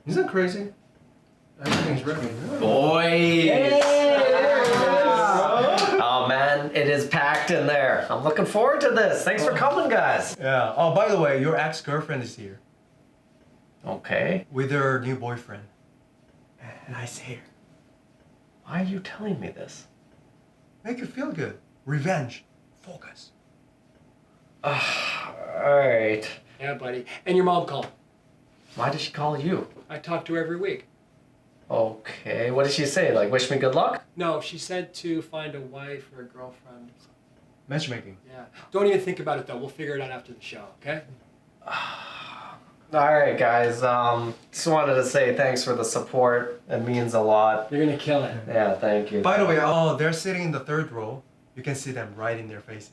Isn't that crazy? Everything's ready. Boys! Oh man, it is packed in there. I'm looking forward to this. Thanks for coming, guys. Yeah. Oh, by the way, your ex-girlfriend is here. Okay. With her new boyfriend. Nice hair. Why are you telling me this? Make you feel good. Revenge. Focus. Alright. Yeah, buddy. And your mom called. Why did she call you? I talk to her every week. Okay, what did she say? Like, wish me good luck? No, she said to find a wife or a girlfriend. Matchmaking. Yeah. Don't even think about it, though. We'll figure it out after the show, okay? Alright, guys. Just wanted to say thanks for the support. It means a lot. You're gonna kill it. Yeah, thank you. By the way, they're sitting in the third row. You can see them right in their faces.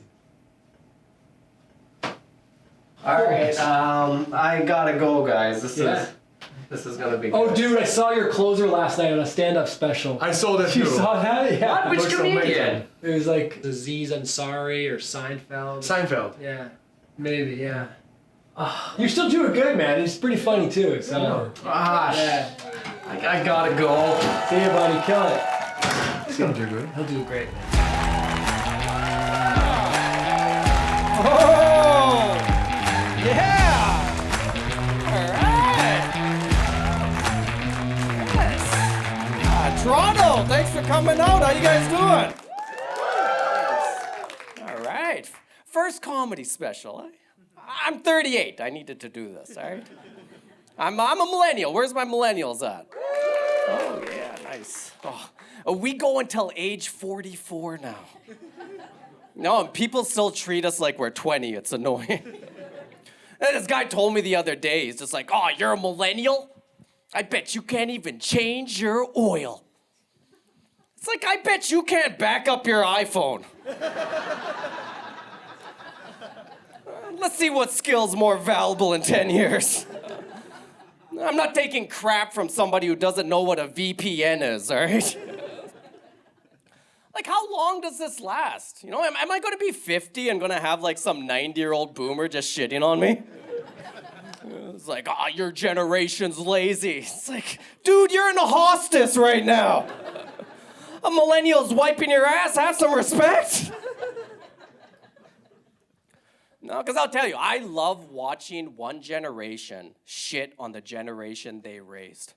Alright, I gotta go, guys. This is gonna be Oh, good. dude, I saw your closer last night on a stand-up special. I saw that You too. saw that? Yeah. Which looks comedian? amazing. It was like Aziz Ansari or Seinfeld. Seinfeld. Yeah. Maybe, yeah. You're still doing good, man. It's pretty funny, too. So. Gosh, Yeah. I gotta go. See you, buddy. Kill it. He's gonna do good. He'll do great. Oh! Yeah! All right! Yes! Toronto, thanks for coming out. How you guys doing? All right. First comedy special. I'm 38. I needed to do this, all right? I'm a millennial. Where's my millennials at? Oh, yeah, nice. Oh, we go until age 44 now. No, people still treat us like we're 20. It's annoying. And this guy told me the other day, he's just like, oh, you're a millennial? I bet you can't even change your oil. It's like, I bet you can't back up your iPhone. Let's see what skill's more valuable in 10 years. I'm not taking crap from somebody who doesn't know what a VPN is, all right? Like, how long does this last? You know, am I going to be 50 and going to have, like, some 90-year-old boomer just shitting on me? It's like, your generation's lazy. It's like, dude, you're in a hostess right now. A millennial's wiping your ass. Have some respect. No, because I'll tell you, I love watching one generation shit on the generation they raised.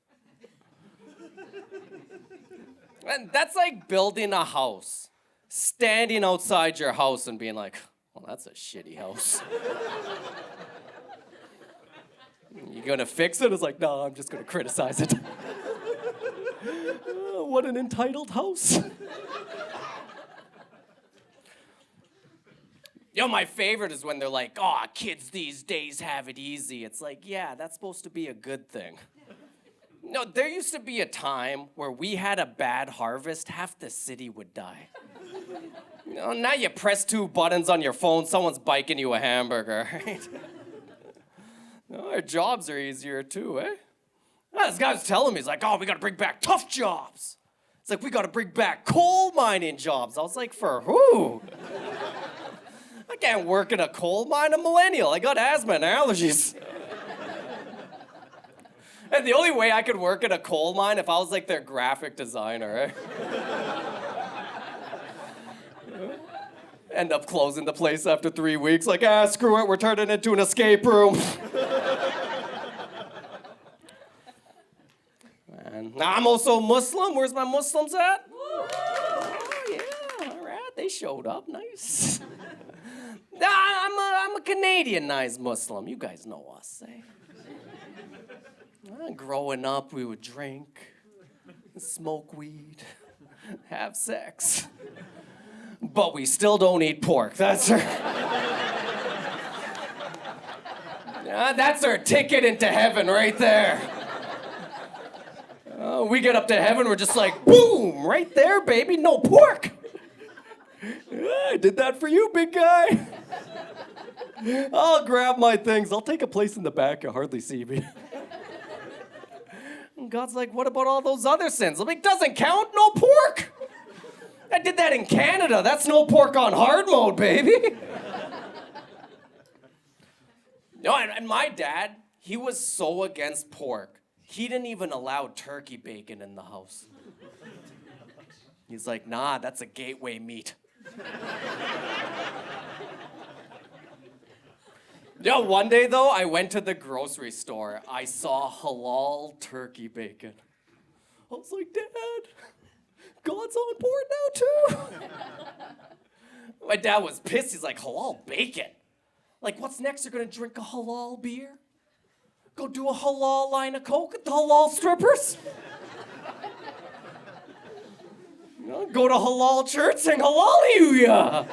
And that's like building a house, standing outside your house and being like, well, that's a shitty house. You gonna fix it? It's like, no, I'm just gonna criticize it. What an entitled house. You know, my favorite is when they're like, oh, kids these days have it easy. It's like, yeah, that's supposed to be a good thing. No, there used to be a time where we had a bad harvest, half the city would die. You know, now you press 2 buttons on your phone, someone's biking you a hamburger, right? No, our jobs are easier too, eh? This guy was telling me, he's like, oh, we gotta bring back tough jobs. It's like, we gotta bring back coal mining jobs. I was like, for who? I can't work in a coal mine, I'm a millennial. I got asthma and allergies. And the only way I could work in a coal mine if I was like their graphic designer, right? End up closing the place after 3 weeks, like, screw it, we're turning it into an escape room. Man. Now, I'm also Muslim. Where's my Muslims at? Oh, yeah, all right, they showed up, nice. I'm a Canadianized Muslim. You guys know us, eh? Growing up, we would drink, smoke weed, have sex. But we still don't eat pork. That's our ticket into heaven right there. We get up to heaven, we're just like, boom, right there, baby, no pork. I did that for you, big guy. I'll grab my things. I'll take a place in the back. You'll hardly see me. And God's like, what about all those other sins? I'm like, doesn't count, no pork. I did that in Canada. That's no pork on hard mode, baby. No, and my dad, he was so against pork. He didn't even allow turkey bacon in the house. He's like, nah, that's a gateway meat. One day though, I went to the grocery store. I saw halal turkey bacon. I was like, Dad, God's on board now too. My dad was pissed. He's like, halal bacon? Like, what's next? You're gonna drink a halal beer? Go do a halal line of coke at the halal strippers? Go to halal church, sing hallelujah.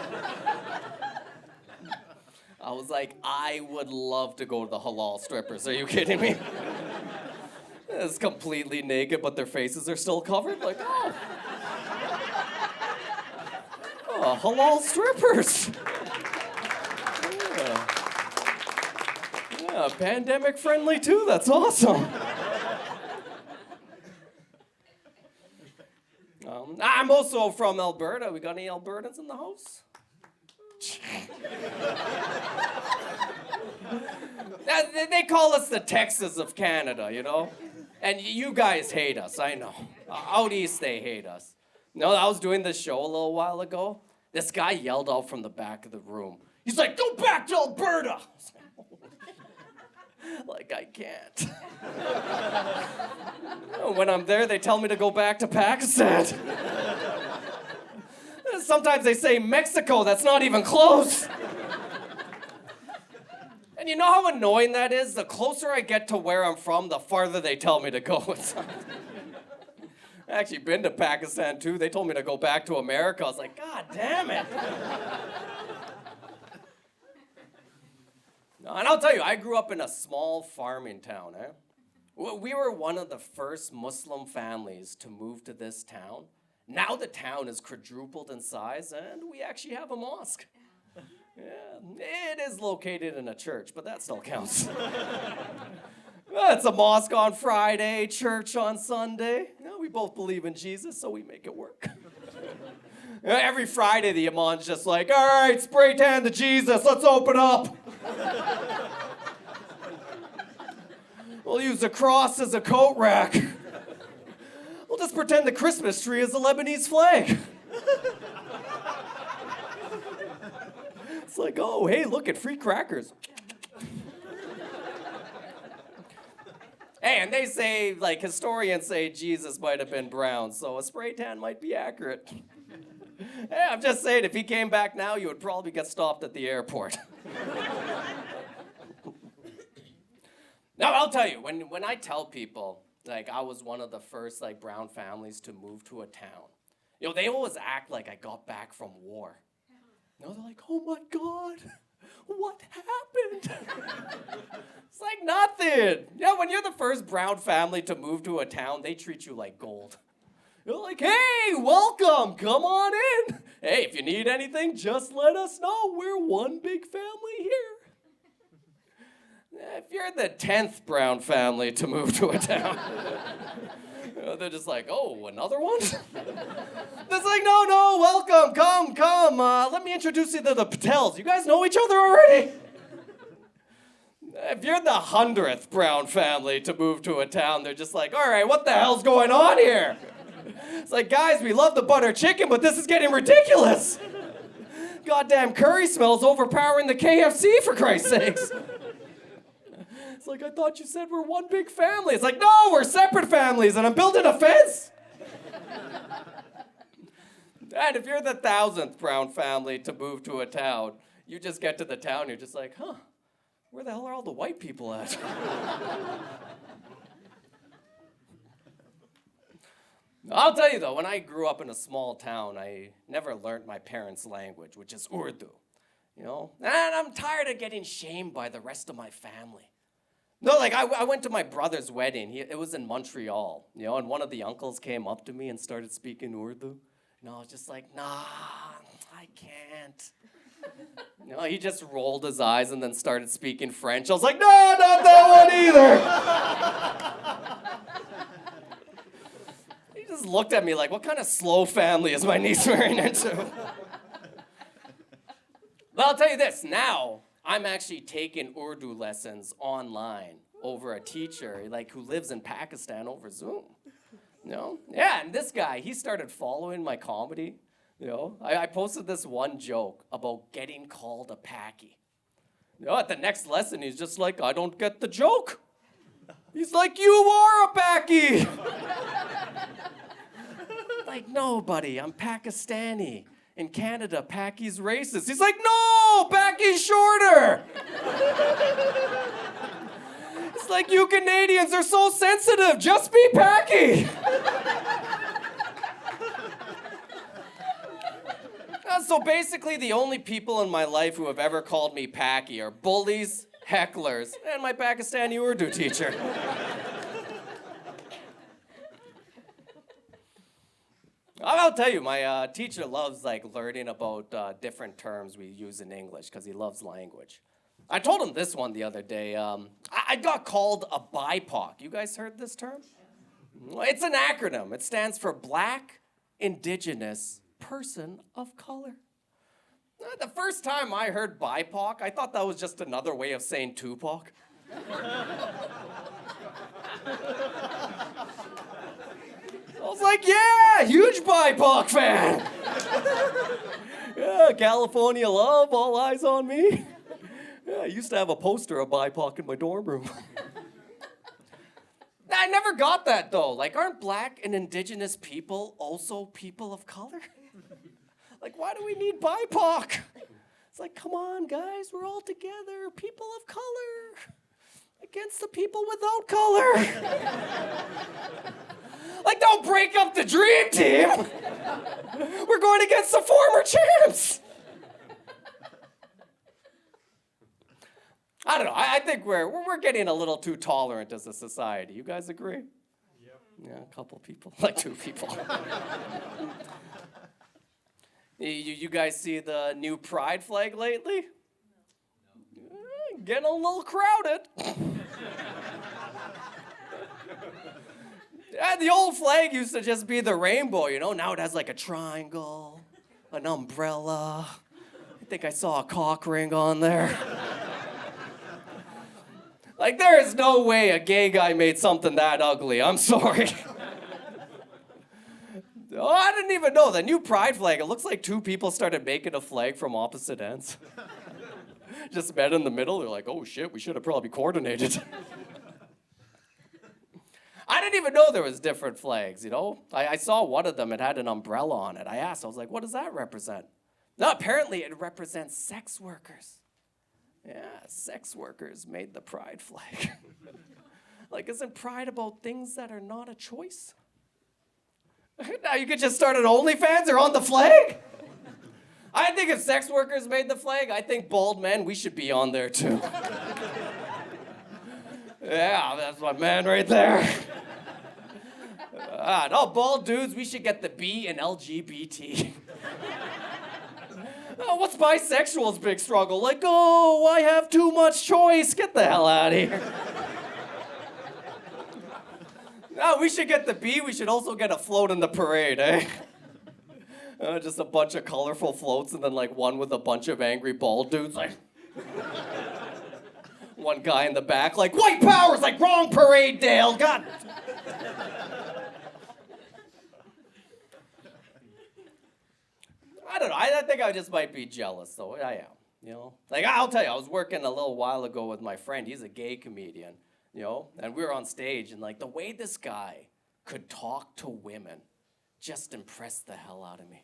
I was like, I would love to go to the halal strippers. Are you kidding me? It's completely naked, but their faces are still covered. Like, oh, halal strippers. Yeah, pandemic friendly too. That's awesome. I'm also from Alberta. We got any Albertans in the house? They call us the Texas of Canada, you know? And you guys hate us, I know. Out east, they hate us. No, I was doing this show a little while ago. This guy yelled out from the back of the room. He's like, go back to Alberta! Like, I can't. When I'm there, they tell me to go back to Pakistan. Sometimes they say Mexico, that's not even close. And you know how annoying that is? The closer I get to where I'm from, the farther they tell me to go. I actually been to Pakistan too. They told me to go back to America. I was like, God damn it. And I'll tell you, I grew up in a small farming town. We were one of the first Muslim families to move to this town. Now the town is quadrupled in size, and we actually have a mosque. Yeah, it is located in a church, but that still counts. It's a mosque on Friday, church on Sunday. We both believe in Jesus, so we make it work. Every Friday, the imam's just like, all right, spray tan to Jesus, let's open up. We'll use the cross as a coat rack. We'll just pretend the Christmas tree is a Lebanese flag. It's like, oh, hey, look at free crackers. Hey, and they say, like, historians say Jesus might have been brown, so a spray tan might be accurate. Hey, I'm just saying, if he came back now, you would probably get stopped at the airport. Now, I'll tell you, when I tell people, like, I was one of the first, like, brown families to move to a town, you know, they always act like I got back from war. You know, they're like, oh my God, what happened? It's like nothing. Yeah, when you're the first brown family to move to a town, they treat you like gold. You're like, hey, welcome, come on in. Hey, if you need anything, just let us know. We're one big family here. If you're the 10th brown family to move to a town, they're just like, oh, another one? It's like, no, welcome, come. Let me introduce you to the Patels. You guys know each other already? If you're the 100th brown family to move to a town, they're just like, all right, what the hell's going on here? It's like, guys, we love the butter chicken, but this is getting ridiculous. Goddamn curry smells overpowering the KFC, for Christ's sakes. It's like, I thought you said we're one big family. It's like, no, we're separate families, and I'm building a fence. And if you're the 1,000th brown family to move to a town, you just get to the town, you're just like, huh, where the hell are all the white people at? I'll tell you though, when I grew up in a small town, I never learned my parents' language, which is Urdu, you know? And I'm tired of getting shamed by the rest of my family. No, like, I went to my brother's wedding. It was in Montreal, you know, and one of the uncles came up to me and started speaking Urdu. And I was just like, nah, I can't. You know, he just rolled his eyes and then started speaking French. I was like, no, not that one either. He just looked at me like, what kind of slow family is my niece marrying into? But I'll tell you this, now, I'm actually taking Urdu lessons online over a teacher, like who lives in Pakistan over Zoom. You know? Yeah, and this guy, he started following my comedy. You know, I posted this one joke about getting called a Paki. You know, at the next lesson, he's just like, I don't get the joke. He's like, you are a Paki. Like, no, buddy, I'm Pakistani. In Canada, Paki's racist. He's like, no, Paki's shorter. It's like, you Canadians are so sensitive. Just be Paki. So basically, the only people in my life who have ever called me Paki are bullies, hecklers, and my Pakistani Urdu teacher. I'll tell you, my teacher loves like learning about different terms we use in English because he loves language. I told him this one the other day. I got called a BIPOC. You guys heard this term? It's an acronym. It stands for Black, Indigenous, Person of Color. The first time I heard BIPOC, I thought that was just another way of saying Tupac. I was like, yeah, huge BIPOC fan. Yeah, California love, all eyes on me. Yeah, I used to have a poster of BIPOC in my dorm room. I never got that though. Like, aren't Black and Indigenous people also people of color? Like, why do we need BIPOC? It's like, come on, guys, we're all together. People of color against the people without color. Like, don't break up the dream team. We're going against the former champs. I don't know. I think we're getting a little too tolerant as a society. You guys agree? Yep. Yeah, a couple people, like 2 people. You guys see the new pride flag lately? No. Getting a little crowded. Yeah, the old flag used to just be the rainbow, you know? Now it has like a triangle, an umbrella. I think I saw a cock ring on there. Like, there is no way a gay guy made something that ugly. I'm sorry. Oh, I didn't even know. The new pride flag, it looks like 2 people started making a flag from opposite ends. Just met in the middle. They're like, oh, shit, we should have probably coordinated. I didn't even know there was different flags, you know? I saw one of them. It had an umbrella on it. I asked. I was like, what does that represent? No, apparently it represents sex workers. Yeah, sex workers made the pride flag. Like, isn't pride about things that are not a choice? Now you could just start an OnlyFans or on the flag? I think if sex workers made the flag, I think bald men, we should be on there too. Yeah, that's my man right there. No, bald dudes, we should get the B in LGBT. Oh, what's bisexual's big struggle? Like, oh, I have too much choice. Get the hell out of here. No, we should get the B. We should also get a float in the parade, eh? Just a bunch of colorful floats and then like one with a bunch of angry bald dudes. Like, one guy in the back like, white power's like, wrong parade, Dale. God. I don't know. I think I just might be jealous, though. I am, you know? Like, I'll tell you, I was working a little while ago with my friend. He's a gay comedian, you know? And we were on stage, and, like, the way this guy could talk to women just impressed the hell out of me.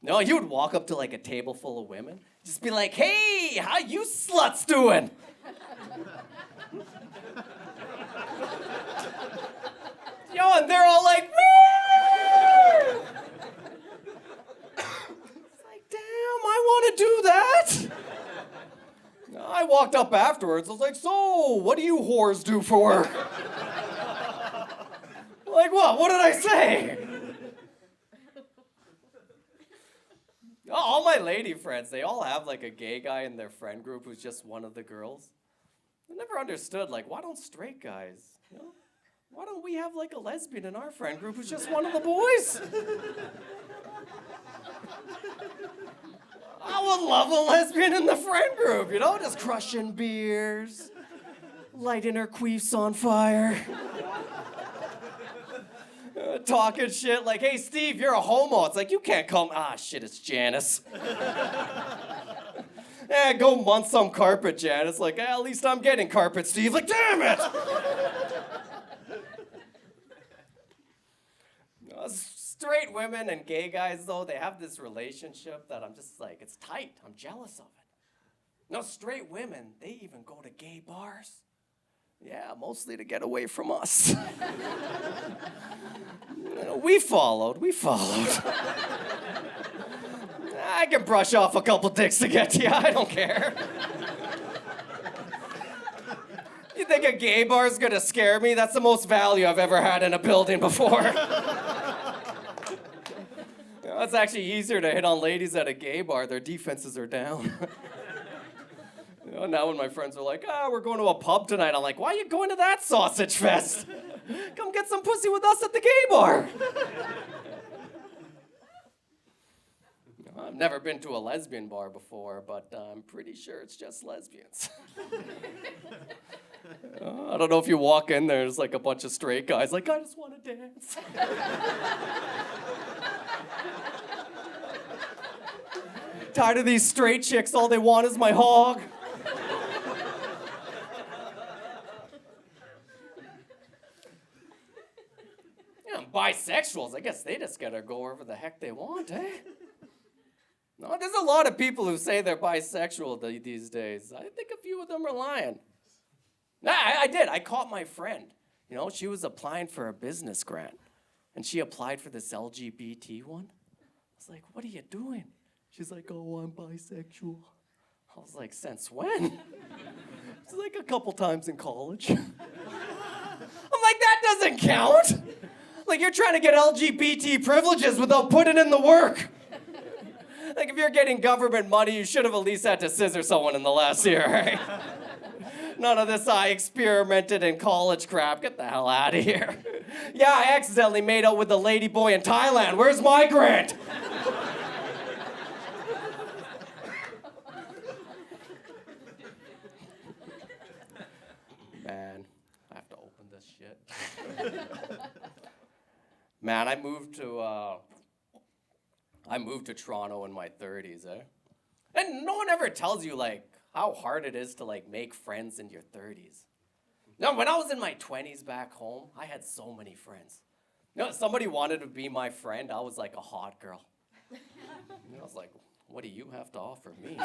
You know, he would walk up to, like, a table full of women, just be like, hey, how you sluts doing? Yo, and they're all like, woo! Damn, I want to do that. I walked up afterwards. I was like, so, what do you whores do for work? Like, what? What did I say? All my lady friends, they all have, like, a gay guy in their friend group who's just one of the girls. I never understood, like, why don't straight guys, you know? Why don't we have, like, a lesbian in our friend group who's just one of the boys? I would love a lesbian in the friend group, you know, just crushing beers, lighting her queefs on fire. Talking shit like, hey, Steve, you're a homo. It's like, you can't come. Ah, shit, it's Janice. Yeah, go munch some carpet, Janice. Like, at least I'm getting carpet, Steve. Like, damn it! Straight women and gay guys, though, they have this relationship that I'm just like, it's tight. I'm jealous of it. No, straight women, they even go to gay bars. Yeah, mostly to get away from us. We followed. I can brush off a couple dicks to get to you. I don't care. You think a gay bar's gonna scare me? That's the most value I've ever had in a building before. It's actually easier to hit on ladies at a gay bar. Their defenses are down. Now when my friends are like, we're going to a pub tonight, I'm like, why are you going to that sausage fest? Come get some pussy with us at the gay bar. I've never been to a lesbian bar before, but I'm pretty sure it's just lesbians. I don't know if you walk in there, there's like a bunch of straight guys like, I just want to dance. Tired of these straight chicks, all they want is my hog. Bisexuals, I guess they just gotta go wherever the heck they want, eh? No, there's a lot of people who say they're bisexual these days. I think a few of them are lying. Nah, I did. I caught my friend. You know, she was applying for a business grant, and she applied for this LGBT one. I was like, what are you doing? She's like, oh, I'm bisexual. I was like, since when? She's like, a couple times in college. I'm like, that doesn't count. Like, you're trying to get LGBT privileges without putting in the work. Like, if you're getting government money, you should have at least had to scissor someone in the last year, right? None of this I experimented in college crap. Get the hell out of here. Yeah, I accidentally made out with a lady boy in Thailand. Where's my grant? Man, I have to open this shit. Man, I moved to Toronto in my 30s, eh? And no one ever tells you, like, how hard it is to, like, make friends in your 30s. No, when I was in my 20s back home, I had so many friends. You know, if somebody wanted to be my friend, I was like a hot girl. You know, I was like, what do you have to offer me?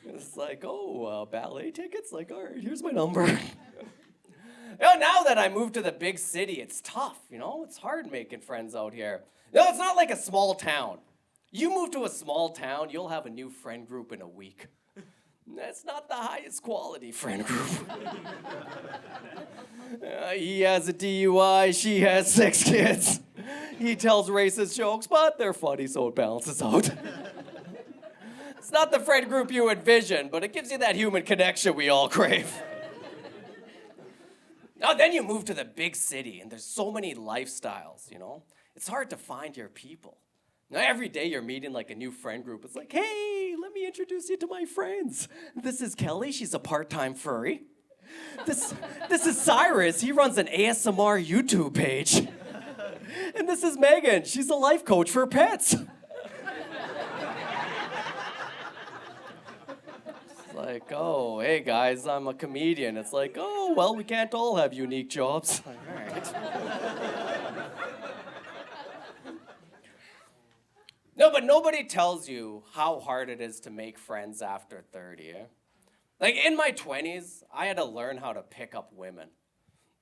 It's like, ballet tickets? Like, all right, here's my number. You know, now that I moved to the big city, it's tough, you know? It's hard making friends out here. No, it's not like a small town. You move to a small town, you'll have a new friend group in a week. That's not the highest quality friend group. He has a DUI, she has 6 kids. He tells racist jokes, but they're funny, so it balances out. It's not the friend group you envision, but it gives you that human connection we all crave. Now, then you move to the big city, and there's so many lifestyles, you know? It's hard to find your people. Now, every day you're meeting like a new friend group. It's like, hey, let me introduce you to my friends. This is Kelly, she's a part-time furry. This is Cyrus, he runs an ASMR YouTube page. And this is Megan, she's a life coach for pets. Like, oh, hey guys, I'm a comedian. It's like, oh, well, we can't all have unique jobs. Like, all right. No, but nobody tells you how hard it is to make friends after 30, eh? Like, in my 20s, I had to learn how to pick up women.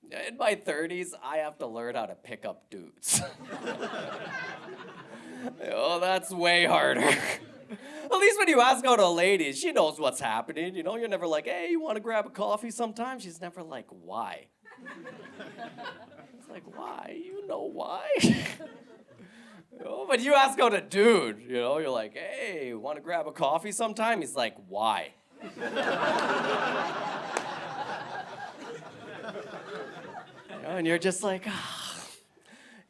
In my 30s, I have to learn how to pick up dudes. Oh, that's way harder. At least when you ask out a lady, she knows what's happening. You know, you're never like, hey, you want to grab a coffee sometime? She's never like, why? It's like, why? You know why? Oh, but you ask out a dude, you know, you're like, hey, want to grab a coffee sometime? He's like, why? You know, and you're just like,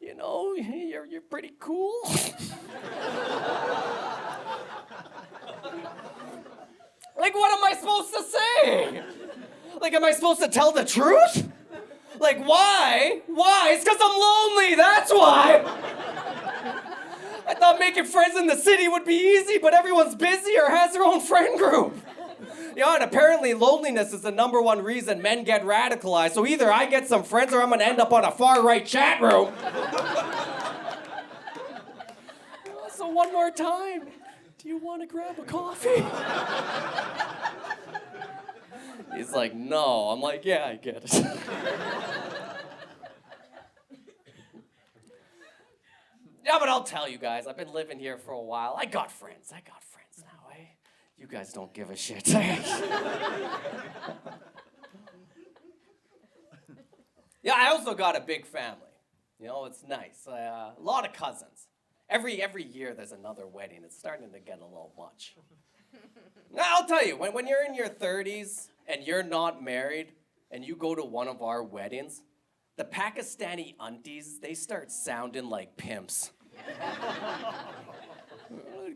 you know, you're pretty cool. Like, what am I supposed to say? Like, am I supposed to tell the truth? Like, why? Why? It's because I'm lonely, that's why! I thought making friends in the city would be easy, but everyone's busy or has their own friend group. Yeah, and apparently loneliness is the #1 reason men get radicalized, so either I get some friends or I'm gonna end up on a far-right chat room. So one more time, do you want to grab a coffee? He's like, no. I'm like, yeah, I get it. Yeah, but I'll tell you guys, I've been living here for a while. I got friends now, eh? You guys don't give a shit. Yeah, I also got a big family. You know, it's nice. A lot of cousins. Every year there's another wedding. It's starting to get a little much. Now, I'll tell you, when you're in your 30s and you're not married and you go to one of our weddings, the Pakistani aunties, they start sounding like pimps.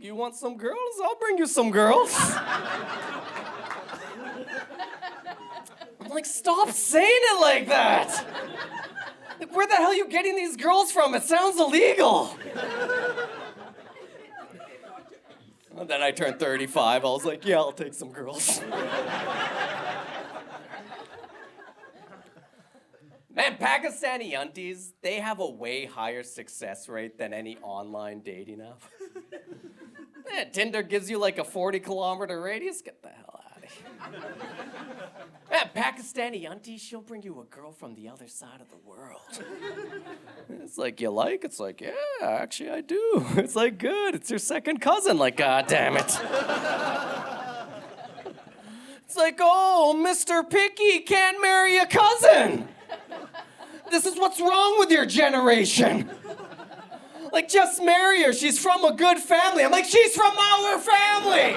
You want some girls? I'll bring you some girls. I'm like, stop saying it like that. Like, where the hell are you getting these girls from? It sounds illegal. And then I turned 35. I was like, yeah, I'll take some girls. Man, Pakistani aunties, they have a way higher success rate than any online dating app. Man, Tinder gives you like a 40-kilometer radius. Get the hell out of here. Man, Pakistani auntie, she'll bring you a girl from the other side of the world. It's like, you like? It's like, yeah, actually I do. It's like, good. It's your second cousin. Like, God damn it. It's like, oh, Mr. Picky can't marry a cousin. This is what's wrong with your generation. Like, just marry her. She's from a good family. I'm like, she's from our family.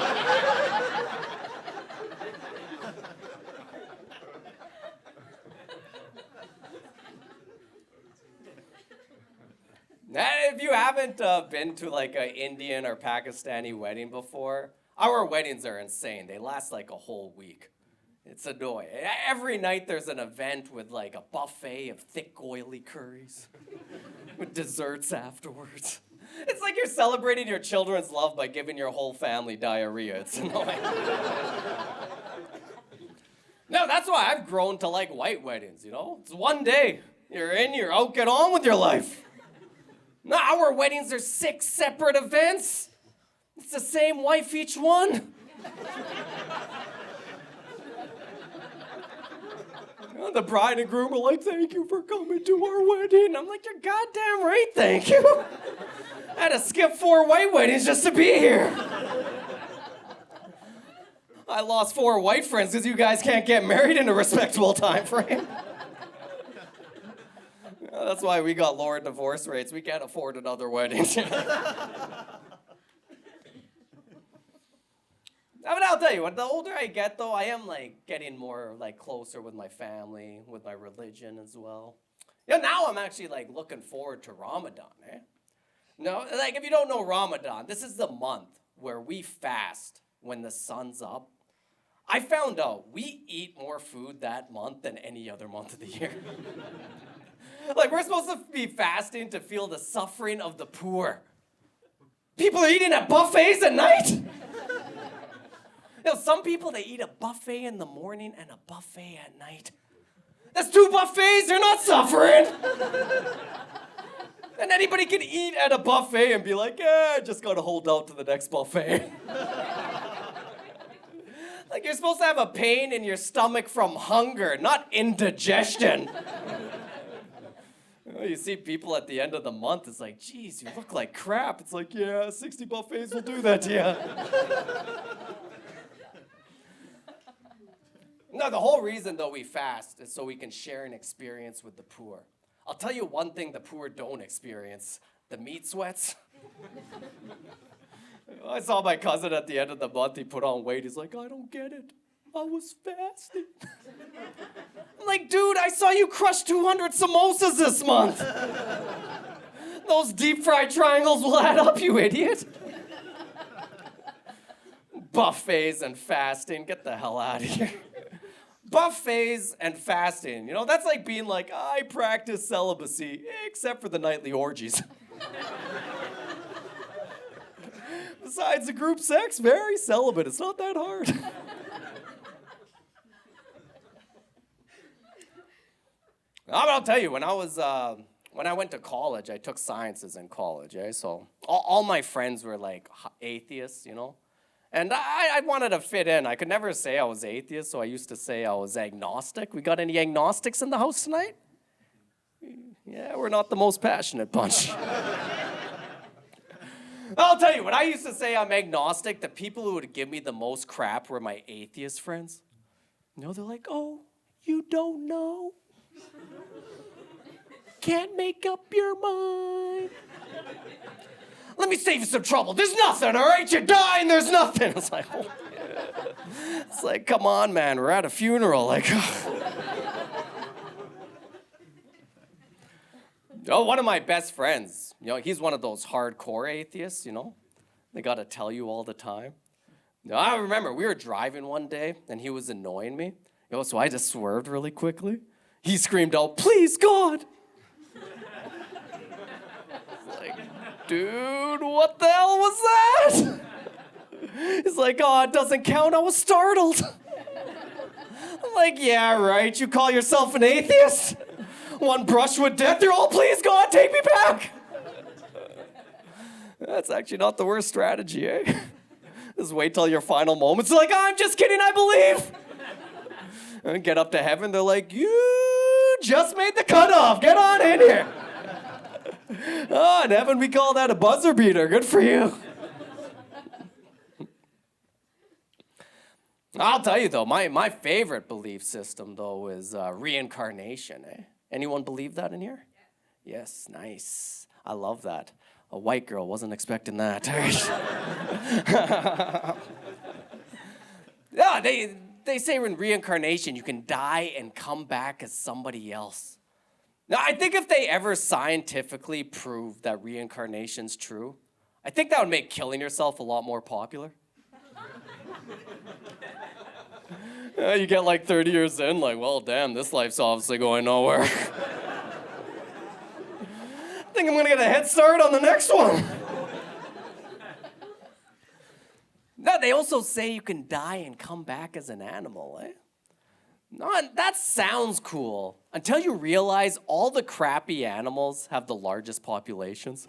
If you haven't been to like an Indian or Pakistani wedding before, our weddings are insane. They last like a whole week. It's annoying. Every night there's an event with like a buffet of thick, oily curries with desserts afterwards. It's like you're celebrating your children's love by giving your whole family diarrhea. It's annoying. No, that's why I've grown to like white weddings, you know? It's one day. You're in, you're out, get on with your life. No, our weddings are 6 separate events. It's the same wife each one. The bride and groom are like, thank you for coming to our wedding. I'm like, you're goddamn right, thank you. I had to skip 4 white weddings just to be here. I lost 4 white friends because you guys can't get married in a respectable time frame. That's why we got lower divorce rates. We can't afford another wedding. But I'll tell you, the older I get, though, I am, like, getting more, like, closer with my family, with my religion as well. Yeah, now I'm actually, like, looking forward to Ramadan, eh? No, like, if you don't know Ramadan, this is the month where we fast when the sun's up. I found out we eat more food that month than any other month of the year. Like, we're supposed to be fasting to feel the suffering of the poor. People are eating at buffets at night? You know, some people, they eat a buffet in the morning and a buffet at night. That's 2 buffets, they're not suffering. And anybody can eat at a buffet and be like, yeah, I just gotta hold out to the next buffet. Like, you're supposed to have a pain in your stomach from hunger, not indigestion. You see people at the end of the month, it's like, geez, you look like crap. It's like, yeah, 60 buffets will do that to you. No, the whole reason, though, we fast is so we can share an experience with the poor. I'll tell you one thing the poor don't experience, the meat sweats. I saw my cousin at the end of the month, he put on weight. He's like, I don't get it. I was fasting. I'm like, dude, I saw you crush 200 samosas this month. Those deep fried triangles will add up, you idiot. Buffets and fasting, get the hell out of here. buffets and fasting, that's like being like, I practice celibacy, except for the nightly orgies. Besides the group sex, very celibate. It's not that hard. I'll tell you, when I went to college, I took sciences in college, so all my friends were like atheists, And I wanted to fit in. I could never say I was atheist, so I used to say I was agnostic. We got any agnostics in the house tonight? Yeah, we're not the most passionate bunch. I'll tell you, when I used to say I'm agnostic, the people who would give me the most crap were my atheist friends. They're like, oh, you don't know? Can't make up your mind. Let me save you some trouble. There's nothing, all right? You're dying, there's nothing. It's like, oh, yeah. It's like, come on, man, we're at a funeral. Like, one of my best friends, he's one of those hardcore atheists, They got to tell you all the time. I remember we were driving one day, and he was annoying me. So I just swerved really quickly. He screamed out, please, God. Dude, what the hell was that? He's like, oh, it doesn't count. I was startled. I'm like, yeah, right. You call yourself an atheist? One brush with death, you're all, please, God, take me back. That's actually not the worst strategy, eh? Just wait till your final moments. Like, oh, I'm just kidding, I believe. And get up to heaven, they're like, you just made the cutoff. Get on in here. Oh, in heaven we call that a buzzer beater. Good for you. I'll tell you, though, my favorite belief system, though, is reincarnation, eh? Anyone believe that in here? Yeah. Yes, nice. I love that. A white girl, wasn't expecting that. Yeah, they say in reincarnation you can die and come back as somebody else. Now, I think if they ever scientifically prove that reincarnation's true, I think that would make killing yourself a lot more popular. You get like 30 years in, like, well, damn, this life's obviously going nowhere. I think I'm gonna get a head start on the next one. No, they also say you can die and come back as an animal, eh? No, that sounds cool, until you realize all the crappy animals have the largest populations.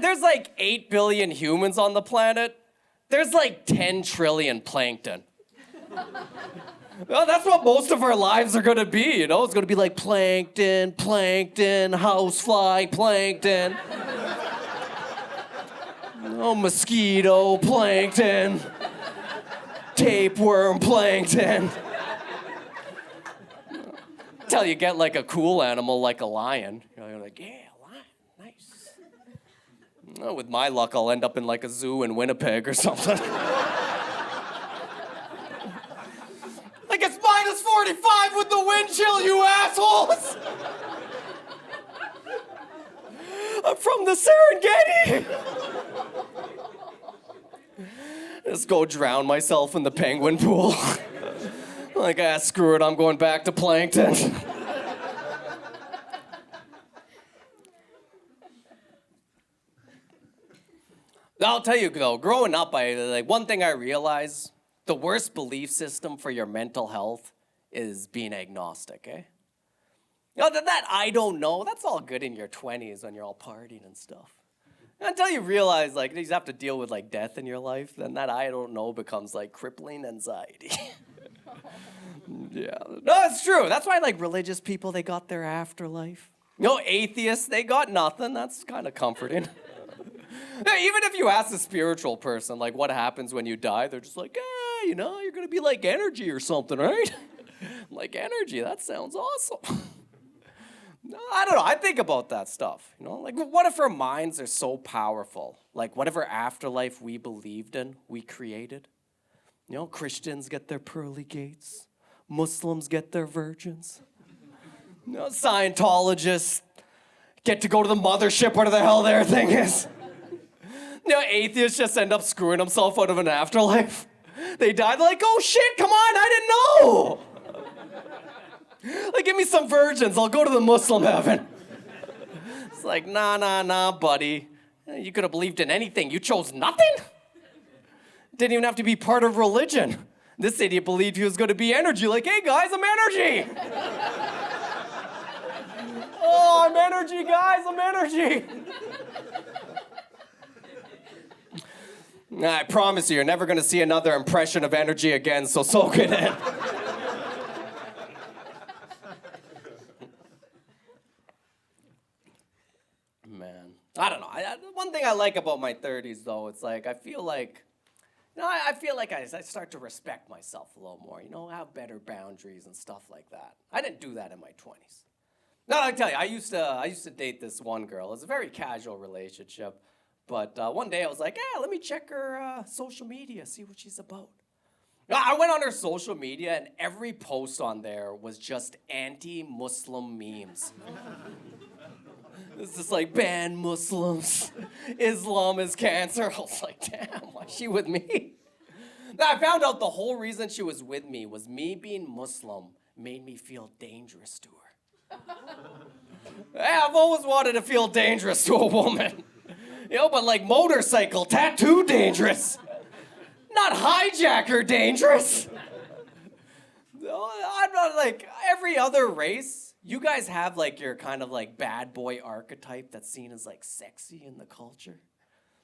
There's like 8 billion humans on the planet. There's like 10 trillion plankton. Well, that's what most of our lives are gonna be, It's gonna be like plankton, housefly, plankton. Mosquito, plankton. Tapeworm, plankton. Till you get like a cool animal like a lion. You're like, yeah, lion, nice. With my luck, I'll end up in like a zoo in Winnipeg or something. Like it's minus 45 with the wind chill, you assholes! I'm from the Serengeti! Just go drown myself in the penguin pool. Like, screw it, I'm going back to plankton. I'll tell you though, growing up, one thing I realized, the worst belief system for your mental health is being agnostic, eh? That I don't know, that's all good in your 20s when you're all partying and stuff. Until you realize, you have to deal with, death in your life, then that I don't know becomes, crippling anxiety. Yeah. No, it's true. That's why, religious people, they got their afterlife. Atheists, they got nothing. That's kind of comforting. Even if you ask a spiritual person, what happens when you die, they're just like, you're going to be like energy or something, right? I'm like, energy, that sounds awesome. No, I don't know. I think about that stuff, what if our minds are so powerful? Whatever afterlife we believed in, we created. Christians get their pearly gates. Muslims get their virgins. Scientologists get to go to the mothership, whatever the hell their thing is. Atheists just end up screwing themselves out of an afterlife. They died. They're like, oh shit, come on, I didn't know. Like, give me some virgins. I'll go to the Muslim heaven. It's like, nah, buddy. You could have believed in anything. You chose nothing? Didn't even have to be part of religion. This idiot believed he was going to be energy. Like, hey, guys, I'm energy. Oh, I'm energy, guys, I'm energy. I promise you're never going to see another impression of energy again, so soak it in. Man, I don't know. One thing I like about my 30s, though, it's like I feel like I start to respect myself a little more, have better boundaries and stuff like that. I didn't do that in my 20s. No, I tell you, I used to date this one girl. It was a very casual relationship, but one day I was like, let me check her social media, see what she's about. I went on her social media, and every post on there was just anti-Muslim memes. It's just like, ban Muslims, Islam is cancer. I was like, damn, why is she with me? I found out the whole reason she was with me was me being Muslim made me feel dangerous to her. Hey, I've always wanted to feel dangerous to a woman. But like motorcycle, tattoo dangerous. Not hijacker dangerous. I'm not like every other race. You guys have like your kind of like bad boy archetype that's seen as like sexy in the culture.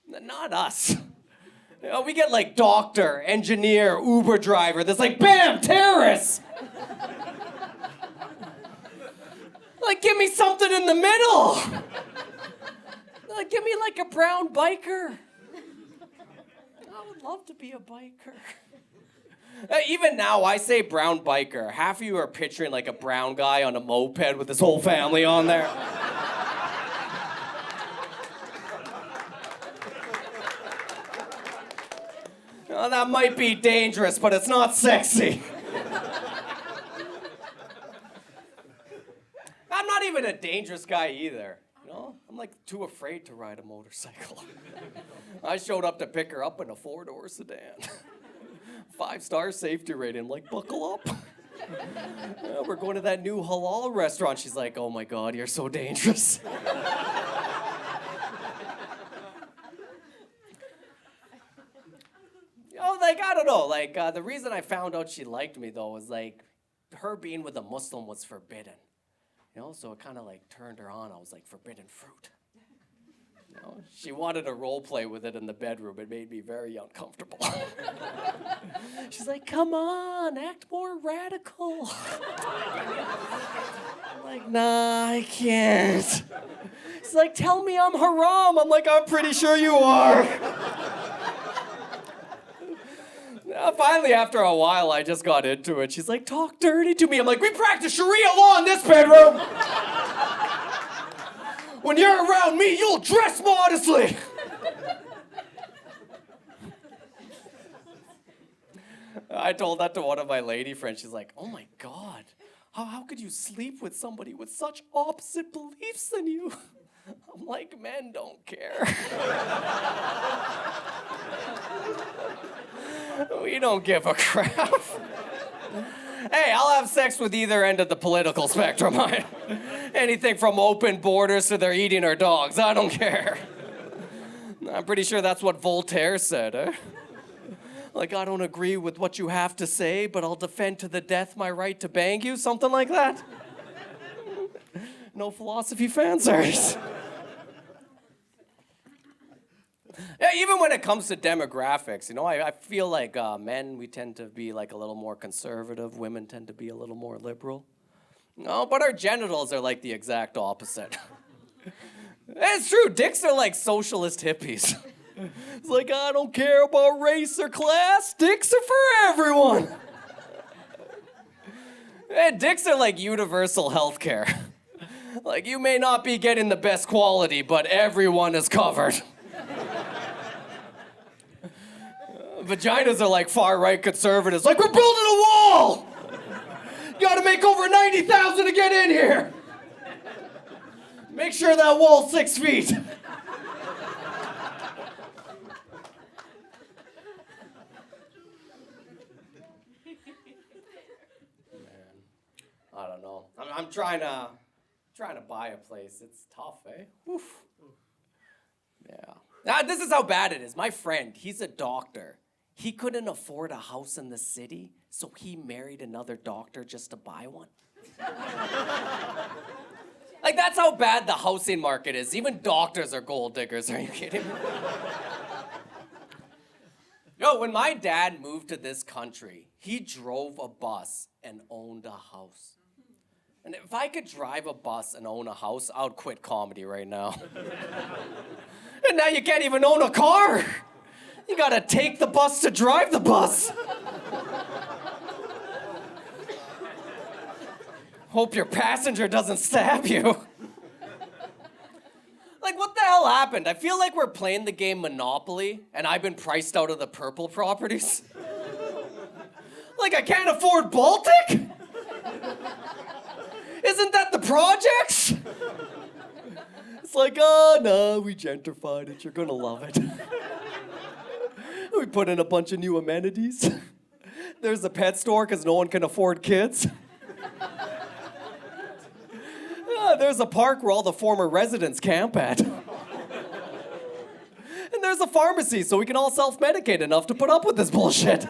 Not us. We get like doctor, engineer, Uber driver that's like, bam, terrorist. Like, give me something in the middle. Like, give me like a brown biker. I would love to be a biker. Even now, I say brown biker. Half of you are picturing like a brown guy on a moped with his whole family on there. Well, that might be dangerous, but it's not sexy. I'm not even a dangerous guy either. I'm like too afraid to ride a motorcycle. I showed up to pick her up in a 4-door sedan. 5-star safety rating. I'm like, buckle up. We're going to that new halal restaurant. She's like, oh my God, you're so dangerous. Like, I don't know. Like, the reason I found out she liked me, though, was like, her being with a Muslim was forbidden. So it kind of like turned her on. I was like, forbidden fruit. She wanted to role play with it in the bedroom. It made me very uncomfortable. She's like, come on, act more radical. I'm like, nah, I can't. She's like, tell me I'm haram. I'm like, I'm pretty sure you are. Finally, after a while, I just got into it. She's like, talk dirty to me. I'm like, we practice Sharia law in this bedroom. When you're around me, you'll dress modestly. I told that to one of my lady friends. She's like, oh my God, how could you sleep with somebody with such opposite beliefs than you? I'm like, men don't care. We don't give a crap. Hey, I'll have sex with either end of the political spectrum. Anything from open borders to they're eating our dogs. I don't care. I'm pretty sure that's what Voltaire said, eh? Like, I don't agree with what you have to say, but I'll defend to the death my right to bang you. Something like that. No philosophy fans, ours. Yeah, even when it comes to demographics, I feel like men, we tend to be like a little more conservative. Women tend to be a little more liberal. No, but our genitals are like the exact opposite. It's true. Dicks are like socialist hippies. It's like, I don't care about race or class. Dicks are for everyone. And dicks are like universal health care. Like, you may not be getting the best quality, but everyone is covered. Vaginas are like far-right conservatives. Like, we're building a wall! You gotta make over 90,000 to get in here! Make sure that wall's 6 feet. I'm trying to buy a place. It's tough, eh? Oof. Yeah. Now, this is how bad it is. My friend, he's a doctor. He couldn't afford a house in the city, so he married another doctor just to buy one. Like, that's how bad the housing market is. Even doctors are gold diggers. Are you kidding me? Yo, when my dad moved to this country, he drove a bus and owned a house. And if I could drive a bus and own a house, I would quit comedy right now. And now you can't even own a car. You gotta take the bus to drive the bus. Hope your passenger doesn't stab you. Like, what the hell happened? I feel like we're playing the game Monopoly, and I've been priced out of the purple properties. Like, I can't afford Baltic? Isn't that the projects? It's like, oh, no, we gentrified it. You're gonna love it. We put in a bunch of new amenities. There's a pet store because no one can afford kids. There's a park where all the former residents camp at. And there's a pharmacy so we can all self-medicate enough to put up with this bullshit.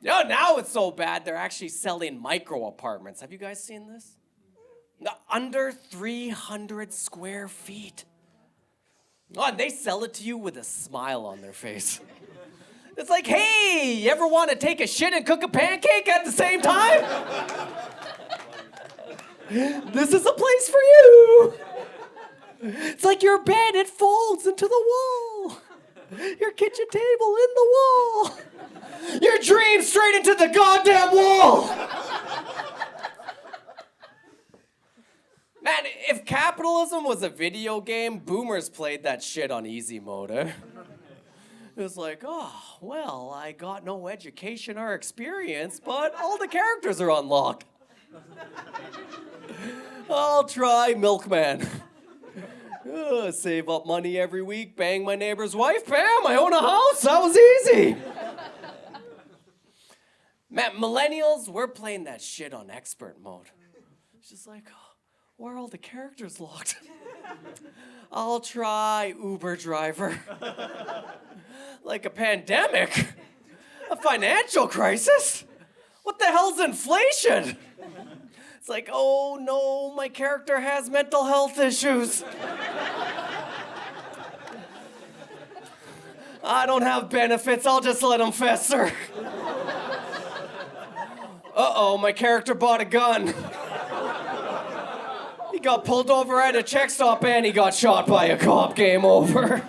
Yeah, now it's so bad they're actually selling micro apartments. Have you guys seen this? Under 300 square feet. Oh, and they sell it to you with a smile on their face. It's like, hey, you ever want to take a shit and cook a pancake at the same time? This is a place for you. It's like your bed, it folds into the wall. Your kitchen table in the wall. Your dream straight into the goddamn wall. Man, if capitalism was a video game, boomers played that shit on easy mode, eh? It was like, oh, well, I got no education or experience, but all the characters are unlocked. I'll try Milkman. Save up money every week, bang my neighbor's wife, bam, I own a house, that was easy. Man, millennials, we're playing that shit on expert mode. It's just like, oh, why are all the characters locked? I'll try Uber driver. Like a pandemic? A financial crisis? What the hell's inflation? It's like, oh no, my character has mental health issues. I don't have benefits, I'll just let them fester. Uh-oh, my character bought a gun. He got pulled over at a check stop and he got shot by a cop. Game over.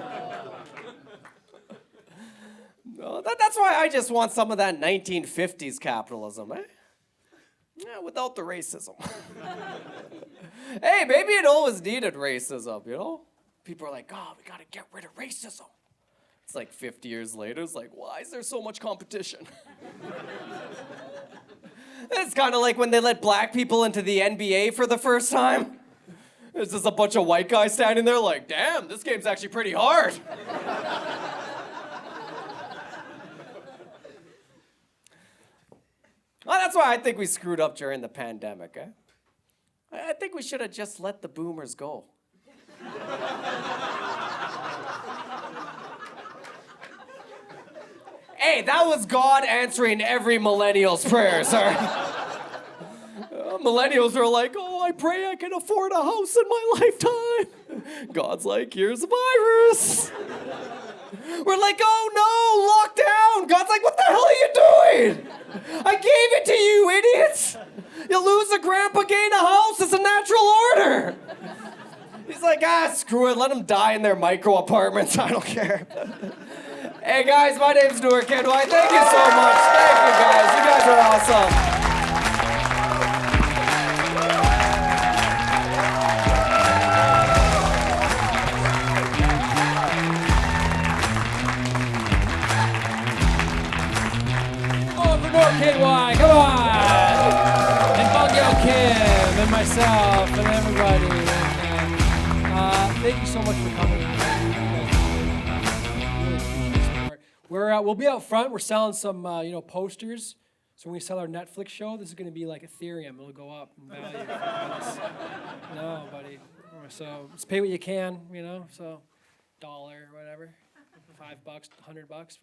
That's why I just want some of that 1950s capitalism, eh? Yeah, without the racism. Hey, maybe it always needed racism, you know? People are like, oh, we gotta get rid of racism. It's like 50 years later, it's like, why is there so much competition? It's kind of like when they let black people into the NBA for the first time. There's just a bunch of white guys standing there like, damn, this game's actually pretty hard. Well, that's why I think we screwed up during the pandemic, eh? I think we should have just let the boomers go. Hey, that was God answering every millennial's prayers, sir. Millennials are like, oh, I pray I can afford a house in my lifetime. God's like, here's a virus. We're like, oh no, lockdown. God's like, what the hell are you doing? I gave it to you, idiots. You lose a grandpa, gain a house. It's a natural order. He's like, screw it. Let them die in their micro apartments. I don't care. Hey guys, my name's Noor Kidwai. Thank you so much. Thank you guys. You guys are awesome. Oh, for Noor Kidwai, come on! And Bungyo Kim, and myself, and everybody. And, thank you so much for coming. We'll be out front. We're selling some, posters. So when we sell our Netflix show, this is going to be like Ethereum. It'll go up in value. No, buddy. So just pay what you can, you know. So $1, whatever, $5, $100.